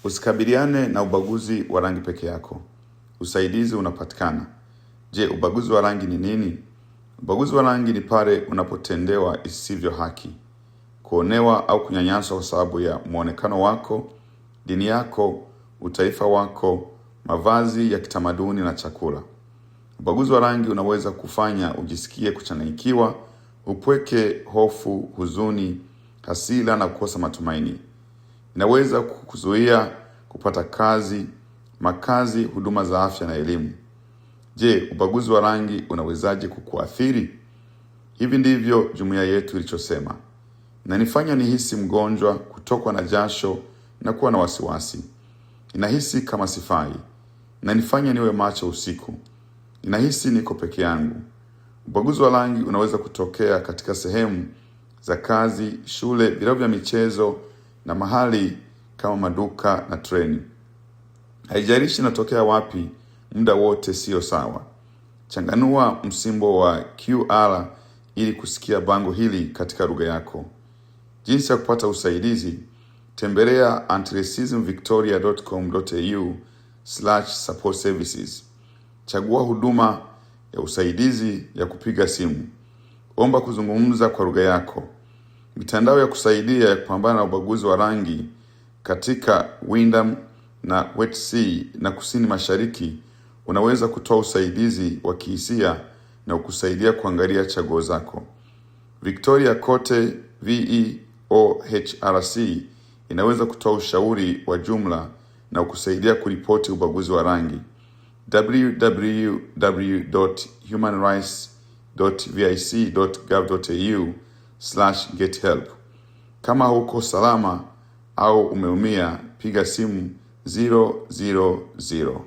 Usikabiliane na ubaguzi wa rangi peke yako. Usaidizi unapatikana. Je, ubaguzi wa rangi ni nini? Ubaguzi wa rangi ni pale unapotendewa isivyo haki, kuonewa au kunyanyaswa kwa sababu ya muonekano wako, dini yako, utaifa wako, mavazi ya kitamaduni na chakula. Ubaguzi wa rangi unaweza kufanya ujisikie kuchanganyikiwa, upweke, hofu, huzuni, hasira na kukosa matumaini. Inaweza kukuzuia kupata kazi, makazi, huduma za afya na elimu. Je, ubaguzi wa rangi unawezaje kukuathiri? Hivi ndivyo jumuiya yetu ilichosema: inanifanya nihisi mgonjwa, kutokwa na jasho na kuwa na wasiwasi. Inahisi kama sifai. Inanifanya niwe macho usiku. Inahisi niko peke yangu. Ubaguzi wa rangi unaweza kutokea katika sehemu za kazi, shule, vilabu vya michezo na mahali kama maduka na treni. Haijalishi inatokea wapi, muda wote sio sawa. Changanua msimbo wa QR ili kusikia bango hili katika lugha yako. Jinsi ya kupata usaidizi: tembelea antiracismvictoria.com.au/support services. Chagua huduma ya usaidizi ya kupiga simu. Omba kuzungumza kwa lugha yako. Mitandao ya kusaidia ya kupambana na ubaguzi wa rangi katika Windham na Wetsea na Kusini Mashariki unaweza kutoa usaidizi wa kihisia na kukusaidia kuangalia chaguo zako. Victoria kote VEOHRC inaweza kutoa ushauri wa jumla na kukusaidia kuripoti ubaguzi wa rangi. www.humanrights.vic.gov.au/gethelp. Kama huko salama au umeumia, piga simu 000.